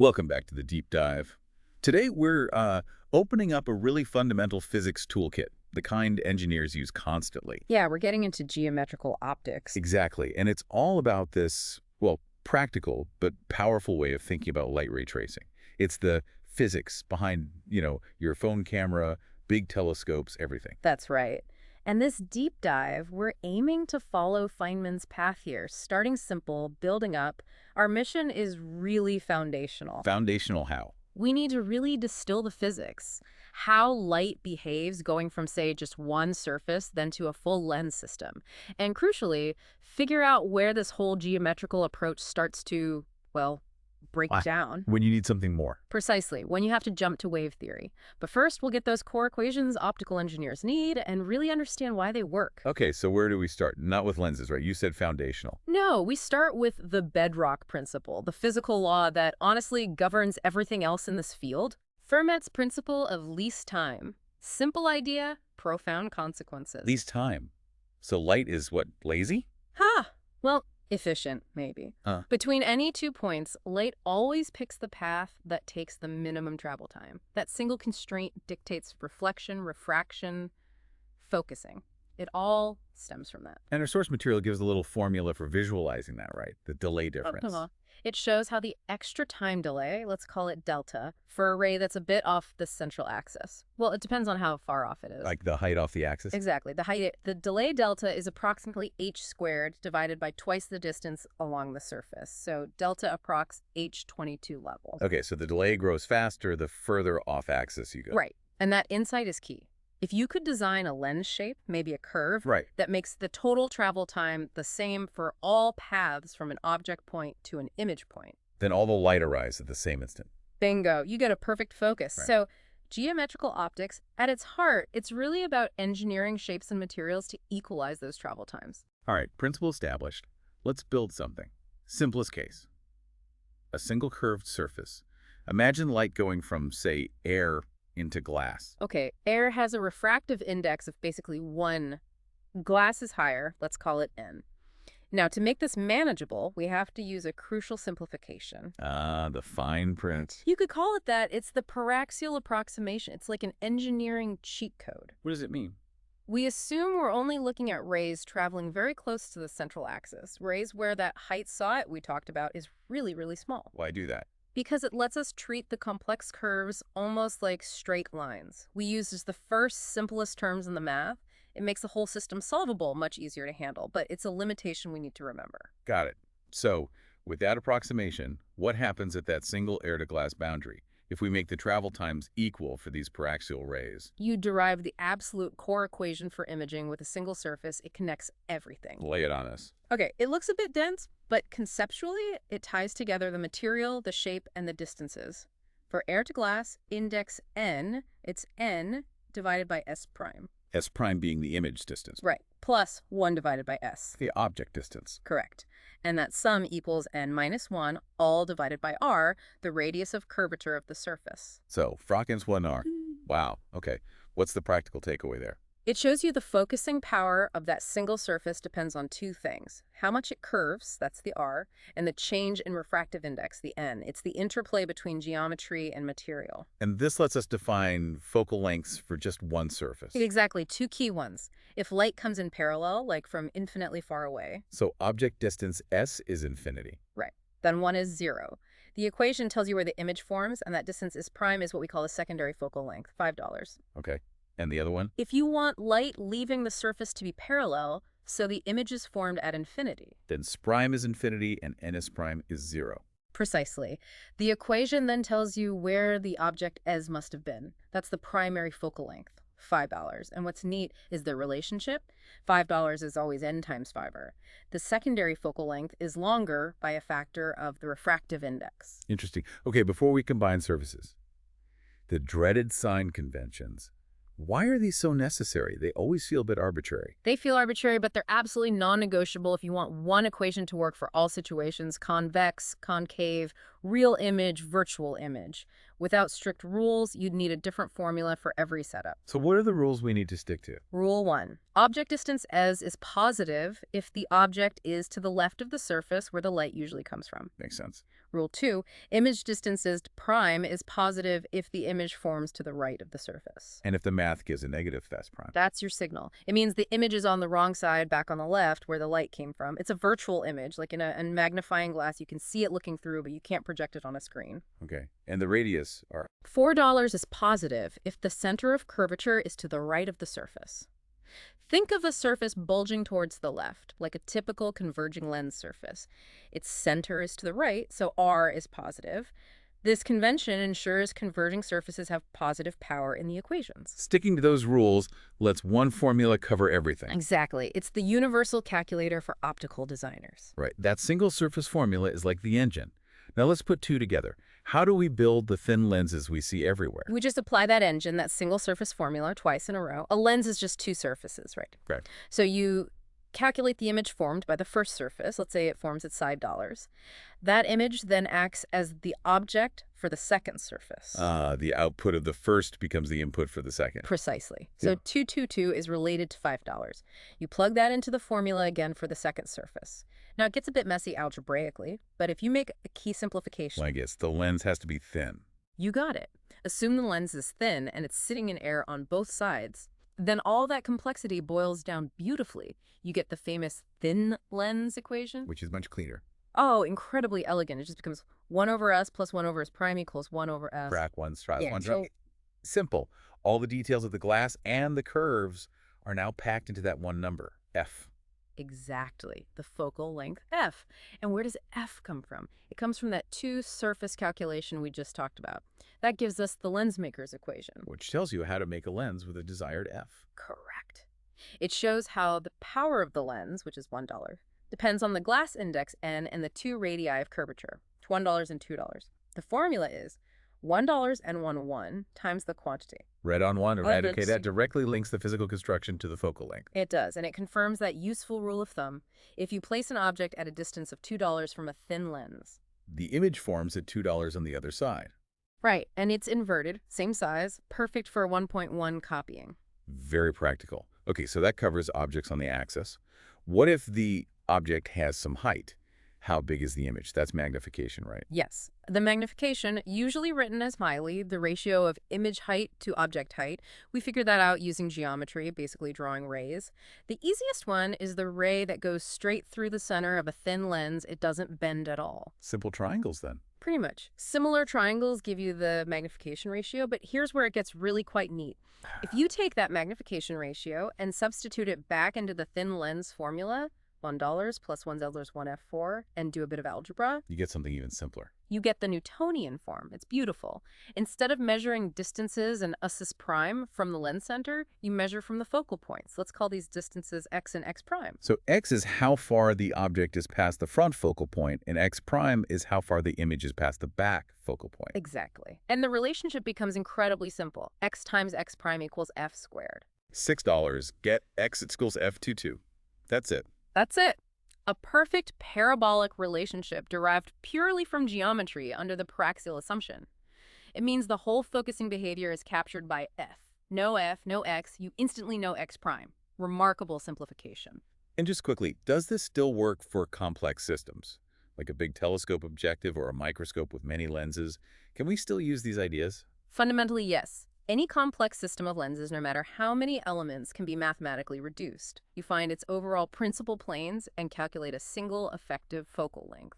Welcome back to the deep dive. Today we're opening up a really fundamental physics toolkit, the kind engineers use constantly. Yeah, we're getting into geometrical optics. Exactly, and it's all about this, well, practical but powerful way of thinking about light ray tracing. It's the physics behind, your phone camera, big telescopes, everything. That's right. And this deep dive, we're aiming to follow Feynman's path here, starting simple, building up. Our mission is really foundational. Foundational how? We need to really distill the physics, how light behaves going from, say, just one surface then to a full lens system. And crucially, figure out where this whole geometrical approach starts to, well, break down. When you need something more. Precisely, when you have to jump to wave theory. But first, we'll get those core equations optical engineers need and really understand why they work. Okay, so where do we start? Not with lenses, right? You said foundational. No, we start with the bedrock principle, the physical law that honestly governs everything else in this field. Fermat's principle of least time. Simple idea, profound consequences. Least time. So light is what, lazy? Well, efficient, maybe. Between any 2 points, light always picks the path that takes the minimum travel time. That single constraint dictates reflection, refraction, focusing. It all stems from that. And our source material gives a little formula for visualizing that, right? The delay difference. It shows how the extra time delay, let's call it delta, for a ray that's a bit off the central axis. Well, it depends on how far off it is. Like the height off the axis? Exactly. The delay delta is approximately h squared divided by twice the distance along the surface. So delta approx h22 level. Okay, so the delay grows faster the further off axis you go. Right. And that insight is key. If you could design a lens shape, maybe a curve, that makes the total travel time the same for all paths from an object point to an image point, then all the light arrives at the same instant. Bingo. You get a perfect focus. Right. So geometrical optics, at its heart, it's really about engineering shapes and materials to equalize those travel times. All right, principle established. Let's build something. Simplest case. A single curved surface. Imagine light going from, say, air into glass. Okay, air has a refractive index of basically 1. Glass is higher, let's call it n. Now, to make this manageable, we have to use a crucial simplification. The fine print. You could call it that. It's the paraxial approximation. It's like an engineering cheat code. What does it mean? We assume we're only looking at rays traveling very close to the central axis. Rays where that height saw it we talked about is really, really small. Why do that? Because it lets us treat the complex curves almost like straight lines. We use as the first simplest terms in the math. It makes the whole system solvable, much easier to handle, but it's a limitation we need to remember. Got it. So, with that approximation, what happens at that single air-to-glass boundary if we make the travel times equal for these paraxial rays? You derive the absolute core equation for imaging with a single surface. It connects everything. Lay it on us. Okay, it looks a bit dense, but conceptually, it ties together the material, the shape, and the distances. For air to glass, index n, it's n divided by s prime. S prime being the image distance. Right, plus 1 divided by s. The object distance. Correct. And that sum equals n minus 1, all divided by r, the radius of curvature of the surface. So, fractions 1r. Wow, okay. What's the practical takeaway there? It shows you the focusing power of that single surface depends on 2 things. How much it curves, that's the r, and the change in refractive index, the n. It's the interplay between geometry and material. And this lets us define focal lengths for just one surface. Exactly, 2 key ones. If light comes in parallel, like from infinitely far away. So object distance s is infinity. Right. Then 1 is 0. The equation tells you where the image forms, and that distance is prime is what we call a secondary focal length, $5. Okay. And the other one? If you want light leaving the surface to be parallel, so the image is formed at infinity. Then s prime is infinity and ns prime is 0. Precisely. The equation then tells you where the object s must have been. That's the primary focal length, $5. And what's neat is the relationship. $5 is always n times 5er. The secondary focal length is longer by a factor of the refractive index. Interesting. Okay, before we combine surfaces, the dreaded sign conventions. Why are these so necessary? They always feel a bit arbitrary. They feel arbitrary, but they're absolutely non-negotiable if you want one equation to work for all situations, convex, concave, Real image, virtual image. Without strict rules, you'd need a different formula for every setup. So what are the rules we need to stick to? Rule 1. Object distance S is positive if the object is to the left of the surface where the light usually comes from. Makes sense. Rule 2. Image distance S prime is positive if the image forms to the right of the surface. And if the math gives a negative, that's prime. That's your signal. It means the image is on the wrong side, back on the left, where the light came from. It's a virtual image, like in a magnifying glass. You can see it looking through, but you can't project it on a screen. Okay. And the radius are... $4 is positive if the center of curvature is to the right of the surface. Think of a surface bulging towards the left, like a typical converging lens surface. Its center is to the right, so R is positive. This convention ensures converging surfaces have positive power in the equations. Sticking to those rules lets one formula cover everything. Exactly. It's the universal calculator for optical designers. Right. That single surface formula is like the engine. Now let's put two together. How do we build the thin lenses we see everywhere? We just apply that engine, that single surface formula, twice in a row. A lens is just two surfaces, right? Right. So you calculate the image formed by the first surface. Let's say it forms at side dollars. That image then acts as the object for the second surface. The output of the first becomes the input for the second. Precisely. So Yeah. 222 is related to $5. You plug that into the formula again for the second surface. Now, it gets a bit messy algebraically, but if you make a key simplification, Well, I guess the lens has to be thin. you got it. Assume the lens is thin and it's sitting in air on both sides. Then all that complexity boils down beautifully. You get the famous thin lens equation. Which is much cleaner. Oh, incredibly elegant. It just becomes 1 over S plus 1 over S prime equals 1 over S. Frac 1, strat Yeah, 1. so- Simple. All the details of the glass and the curves are now packed into that one number, F. Exactly. The focal length F. And where does F come from? It comes from that two-surface calculation we just talked about. That gives us the lens maker's equation. Which tells you how to make a lens with a desired F. Correct. It shows how the power of the lens, which is $1, depends on the glass index N and the two radii of curvature, $1 and $2. The formula is $1 and 1 times the quantity. Red on one, or red, okay, that's- that directly links the physical construction to the focal length. It does, and it confirms that useful rule of thumb. If you place an object at a distance of $2 from a thin lens. The image forms at $2 on the other side. Right, and it's inverted, same size, perfect for 1.1 copying. Very practical. Okay, so that covers objects on the axis. What if the object has some height? How big is the image? That's magnification, right? Yes. The magnification, usually written as Miley, the ratio of image height to object height. We figured that out using geometry, basically drawing rays. The easiest one is the ray that goes straight through the center of a thin lens. It doesn't bend at all. Simple triangles, then. Pretty much. Similar triangles give you the magnification ratio, but here's where it gets really quite neat. If you take that magnification ratio and substitute it back into the thin lens formula, $1 plus 1 Z 1F4, and do a bit of algebra, You get something even simpler. you get the Newtonian form. It's beautiful. Instead of measuring distances and us prime from the lens center, you measure from the focal points. Let's call these distances x and x prime. So x is how far the object is past the front focal point, and x prime is how far the image is past the back focal point. Exactly. And the relationship becomes incredibly simple. X times x prime equals f squared. $6. Get x equals F22. That's it. That's it. A perfect parabolic relationship derived purely from geometry under the paraxial assumption. It means the whole focusing behavior is captured by F. No F, no X, you instantly know X prime. Remarkable simplification. And just quickly, does this still work for complex systems? Like a big telescope objective or a microscope with many lenses? Can we still use these ideas? Fundamentally, yes. Any complex system of lenses, no matter how many elements, can be mathematically reduced. You find its overall principal planes and calculate a single effective focal length.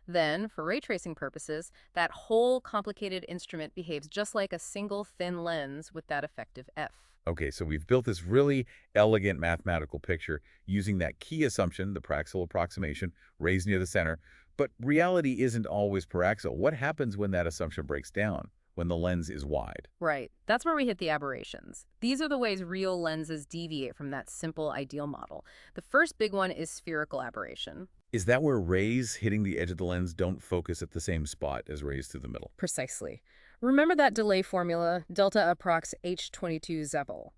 Then, for ray tracing purposes, that whole complicated instrument behaves just like a single thin lens with that effective F. Okay, so we've built this really elegant mathematical picture using that key assumption, the paraxial approximation, rays near the center. But reality isn't always paraxial. What happens when that assumption breaks down? When the lens is wide? Right. That's where we hit the aberrations. These are the ways real lenses deviate from that simple ideal model. The first big one is spherical aberration. Is that where rays hitting the edge of the lens don't focus at the same spot as rays through the middle? Precisely. Remember that delay formula, delta approx H22 Zeppel?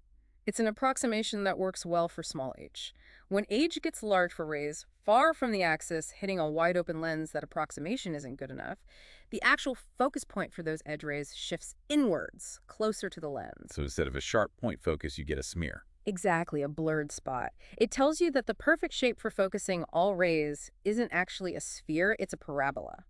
It's an approximation that works well for small h. When age gets large for rays, far from the axis, hitting a wide-open lens that approximation isn't good enough, the actual focus point for those edge rays shifts inwards, closer to the lens. So instead of a sharp point focus, you get a smear. Exactly, a blurred spot. It tells you that the perfect shape for focusing all rays isn't actually a sphere, it's a parabola.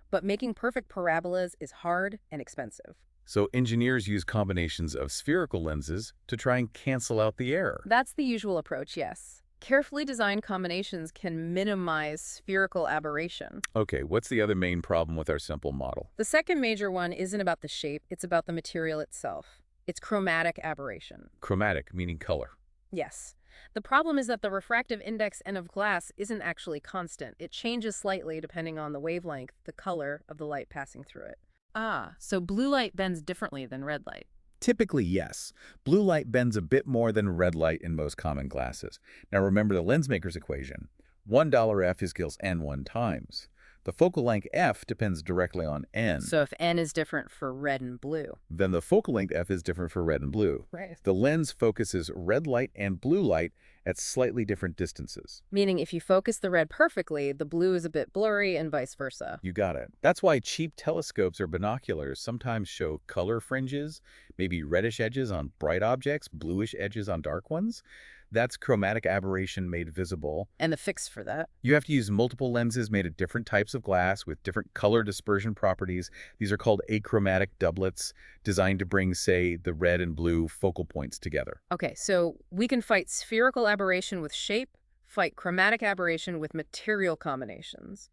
But making perfect parabolas is hard and expensive. So engineers use combinations of spherical lenses to try and cancel out the error. That's the usual approach, yes. Carefully designed combinations can minimize spherical aberration. Okay, what's the other main problem with our simple model? The second major one isn't about the shape, it's about the material itself. It's chromatic aberration. Chromatic, meaning color. Yes. The problem is that the refractive index N of glass isn't actually constant. It changes slightly depending on the wavelength, the color of the light passing through it. Ah, so blue light bends differently than red light. Typically, yes. Blue light bends a bit more than red light in most common glasses. Now remember the lensmaker's equation. $1 f equals n1 times. The focal length f depends directly on n. So if N is different for red and blue. Then the focal length f is different for red and blue. Right. The lens focuses red light and blue light at slightly different distances. Meaning if you focus the red perfectly, the blue is a bit blurry and vice versa. You got it. That's why cheap telescopes or binoculars sometimes show color fringes, maybe reddish edges on bright objects, bluish edges on dark ones. That's chromatic aberration made visible. And the fix for that? You have to use multiple lenses made of different types of glass with different color dispersion properties. These are called achromatic doublets, designed to bring, say, the red and blue focal points together. Okay, so we can fight spherical aberration with shape, fight chromatic aberration with material combinations.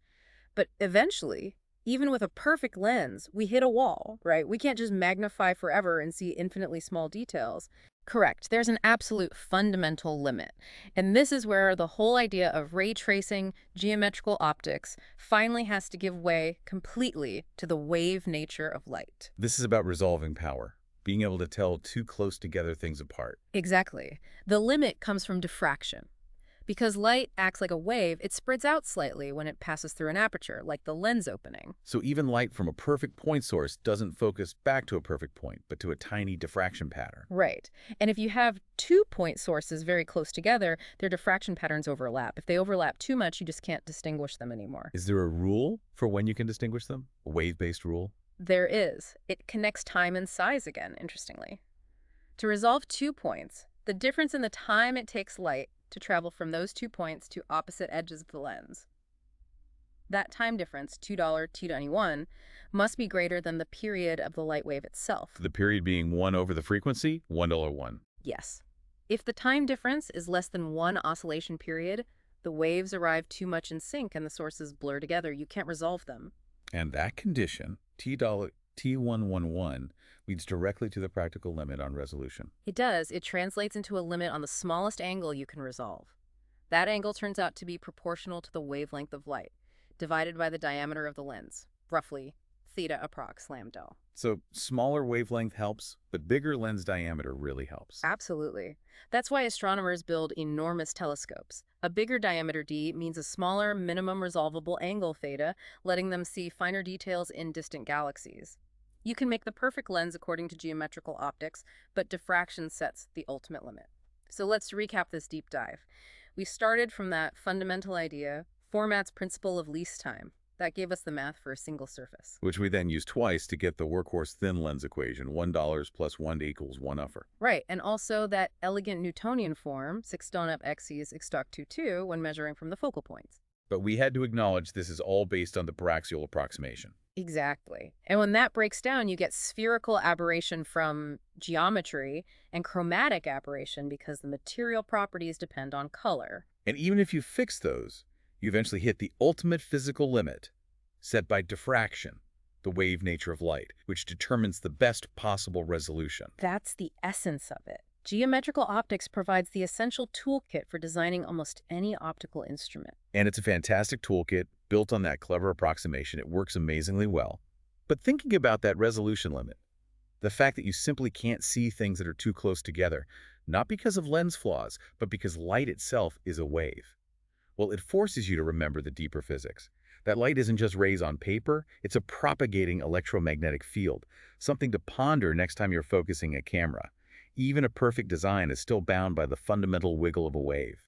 But eventually, even with a perfect lens, we hit a wall, right? We can't just magnify forever and see infinitely small details. Correct. There's an absolute fundamental limit. And this is where the whole idea of ray tracing, geometrical optics, finally has to give way completely to the wave nature of light. This is about resolving power, being able to tell two close together things apart. Exactly. The limit comes from diffraction. Because light acts like a wave, it spreads out slightly when it passes through an aperture, like the lens opening. So even light from a perfect point source doesn't focus back to a perfect point, but to a tiny diffraction pattern. Right. And if you have 2-point sources very close together, their diffraction patterns overlap. If they overlap too much, you just can't distinguish them anymore. Is there a rule for when you can distinguish them? A wave-based rule? There is. It connects time and size again, interestingly. To resolve 2 points, the difference in the time it takes light to travel from those 2 points to opposite edges of the lens. That time difference, $2 t21, must be greater than the period of the light wave itself. The period being 1 over the frequency, $1.1. Yes. If the time difference is less than 1 oscillation period, the waves arrive too much in sync and the sources blur together. You can't resolve them. And that condition, T111, leads directly to the practical limit on resolution. It does. It translates into a limit on the smallest angle you can resolve. That angle turns out to be proportional to the wavelength of light, divided by the diameter of the lens, roughly theta approx lambda. So smaller wavelength helps, but bigger lens diameter really helps. Absolutely. That's why astronomers build enormous telescopes. A bigger diameter d means a smaller minimum resolvable angle theta, letting them see finer details in distant galaxies. You can make the perfect lens according to geometrical optics, but diffraction sets the ultimate limit. So let's recap this deep dive. We started from that fundamental idea, Fermat's principle of least time. That gave us the math for a single surface. Which we then used twice to get the workhorse thin lens equation, $1 plus 1 equals 1 upper. Right, and also that elegant Newtonian form, 6 don up x's x doc 2 2, when measuring from the focal points. But we had to acknowledge this is all based on the paraxial approximation. Exactly. And when that breaks down, you get spherical aberration from geometry and chromatic aberration because the material properties depend on color. And even if you fix those, you eventually hit the ultimate physical limit set by diffraction, the wave nature of light, which determines the best possible resolution. That's the essence of it. Geometrical optics provides the essential toolkit for designing almost any optical instrument. And it's a fantastic toolkit built on that clever approximation. It works amazingly well. But thinking about that resolution limit, the fact that you simply can't see things that are too close together, not because of lens flaws, but because light itself is a wave. Well, it forces you to remember the deeper physics. That light isn't just rays on paper, it's a propagating electromagnetic field, something to ponder next time you're focusing a camera. Even a perfect design is still bound by the fundamental wiggle of a wave.